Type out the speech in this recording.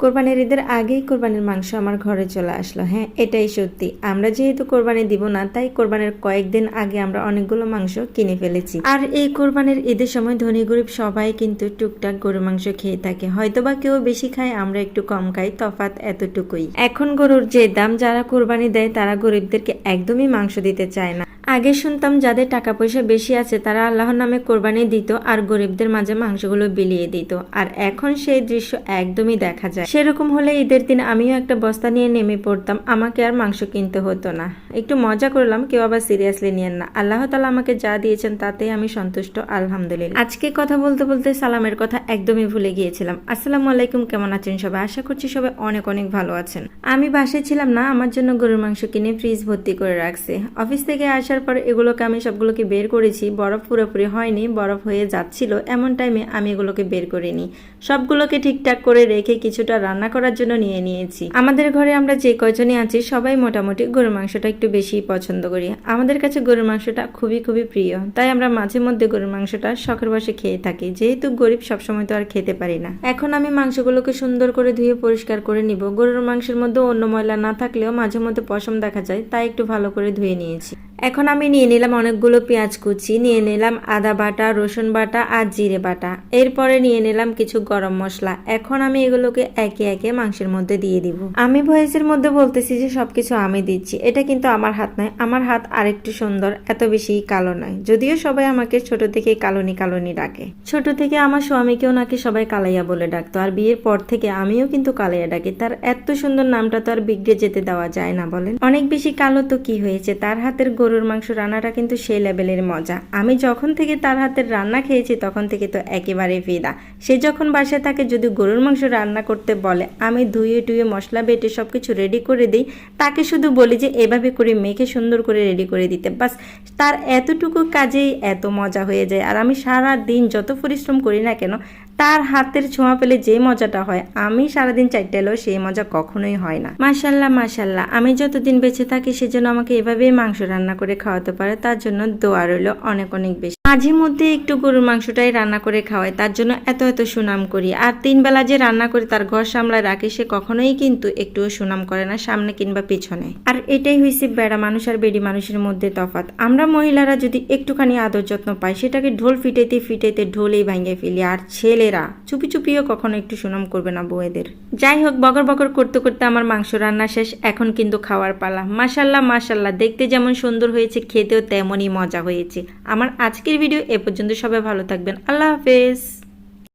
কোরবানির ঈদের আগেই কোরবানির মাংস আমার ঘরে চলে আসলো। হ্যাঁ, এটাই সত্যি। আমরা যেহেতু কোরবানি দিব না, তাই কোরবানির কয়েকদিন আগে আমরা অনেকগুলো মাংস কিনে ফেলেছি। আর এই কোরবানির ঈদের সময় ধনী গরিব সবাই কিন্তু টুকটাক গরু মাংস খেয়ে থাকে। হয়তোবা কেউ বেশি খায়, আমরা একটু কম খাই, তফাৎ এতটুকুই। এখন গরুর যে দাম, যারা কোরবানি দেয় তারা গরিবদেরকে একদমই মাংস দিতে চায় না। আগে শুনতাম যাদের টাকা পয়সা বেশি আছে তারা আল্লাহর নামে কোরবানি দিত আর গরিবদের মাঝে মাংসগুলো বিলিয়ে দিত। আর এখন সেই দৃশ্য একদমই দেখা যায়। সেরকম হলে ঈদের দিন আমিও একটা বস্তা নিয়ে নেমে পড়তাম, আমাকে আর মাংস কিনতে হতো না। একটু মজা করলাম, কেউ আবার সিরিয়াসলি নিয়েন না। আল্লাহ তাআলা আমাকে যা দিয়েছেন তাতেই আমি সন্তুষ্ট, আলহামদুলিল্লাহ। আজকে কথা বলতে বলতে সালামের কথা একদমই ভুলে গিয়েছিলাম। আসসালামু আলাইকুম, কেমন আছেন সবাই? আশা করছি সবাই অনেক অনেক ভালো আছেন। আমি বাসায় ছিলাম না, আমার জন্য গরুর মাংস কিনে ফ্রিজ ভর্তি করে রাখছে। অফিস থেকে আসার পর এগুলোকে আমি সবগুলোকে বের করেছি। বরফ পুরোপুরি হয়নি, বরফ হয়ে যাচ্ছিল, এমন টাইমে আমি এগুলোকে বের করিনি। সবগুলোকে ঠিকঠাক করে রেখে কিছুটা রান্না করার জন্য নিয়ে নিয়েছি। আমাদের ঘরে আমরা যে কয়জনই আছি সবাই মোটামুটি গরুর মাংসটা একটু বেশি পছন্দ করি। আমাদের কাছে গরুর মাংসটা খুবই খুবই প্রিয়, তাই আমরা মাঝে মধ্যে গরুর মাংসটা শখের বশে খেয়ে থাকি। যেহেতু গরিব, সবসময় তো আর খেতে পারি না। এখন আমি মাংসগুলোকে সুন্দর করে ধুয়ে পরিষ্কার করে নিব। গরুর মাংসের মধ্যে অন্য ময়লা না থাকলেও মাঝে মধ্যে পশম দেখা যায়, তাই একটু ভালো করে ধুয়ে নিয়েছি। এখন আমি নিয়ে নিলাম অনেকগুলো পেঁয়াজ কুচি, নিয়ে নিলাম আদা বাটা, রসুন বাটা আর জিরে বাটা। এরপরে নিয়ে নিলাম কিছু গরম মশলা। এখন আমি এগুলোকে একে একে মাংসের মধ্যে দিয়ে দিব। আমি ভয়েসের মধ্যে বলতেছি যে সবকিছু আমি দিচ্ছি, এটা কিন্তু আমার হাত নয়। আমার হাত আরেকটু সুন্দর, এত বেশি কালো নয়। যদিও সবাই আমাকে ছোট থেকে কালনি কালনি ডাকে। ছোট থেকে আমার স্বামীকেও নাকি সবাই কালাইয়া বলে ডাকতো, আর বিয়ের পর থেকে আমিও কিন্তু কালাইয়া ডাকি। তার এত সুন্দর নামটা তো আর বিগড়ে যেতে দেওয়া যায় না বলেন। অনেক বেশি কালো তো কি হয়েছে, তার হাতের গরুর মাংস রান্নাটা কিন্তু সেই লেভেলের মজা। আমি যখন থেকে তার হাতের রান্না খেয়েছি তখন থেকে তো একেবারে ফিদা। সে যখন বাসায় থাকে যদি গরুর মাংস রান্না করতে বলে, আমি ধুয়ে টুয়ে মশলা বেটে সবকিছু রেডি করে দিই। তাকে শুধু বলি যে এভাবে করে মেখে সুন্দর করে রেডি করে দিতে, বাস তার এতটুকু কাজেই এত মজা হয়ে যায়। আর আমি সারা দিন যত পরিশ্রম করি না কেন, তার হাতের ছোঁয়া পেলে যে মজাটা হয়, আমি সারাদিন চাইতে এলেও সেই মজা কখনোই হয় না। মাশাল্লাহ মাশাল্লাহ, আমি যতদিন বেঁচে থাকি সেজন্য আমাকে এভাবেই মাংস রান্না করে খাওয়াতে পারে, তার জন্য দোয়া রইল অনেক অনেক বেশি। মাঝে মধ্যে একটু গরুর মাংসটাই রান্না করে খাওয়াই, তার জন্য এত এত সুনাম করি। আর 3 বেলা যে রান্না করে তার ঘর সামলায় রাখে, সে কখনোই কিন্তু একটুও সুনাম করে না, সামনে কিংবা পিছনে। আর এটাই হয়েছে বেড়া মানুষ আর বেডি মানুষের মধ্যে তফাৎ। আমরা মহিলারা যদি একটুখানি আদর যত্ন পাই, সেটাকে ঢোল ফিটাইতে ফিটাইতে ঢোলেই ভাঙিয়ে ফেলি। আর ছেলেরা চুপি চুপিও কখনো একটু সুনাম করবে না বউয়েদের। যাই হোক, বগর বগর করতে করতে আমার মাংস রান্না শেষ। এখন কিন্তু খাওয়ার পালা। মাশাল্লাহ মাশাল্লাহ, দেখতে যেমন সুন্দর হয়েছে, খেতেও তেমনই মজা হয়েছে। আমার আজকের ভিডিও এ পর্যন্ত। সবাই ভালো থাকবেন, আল্লাহ হাফেজ।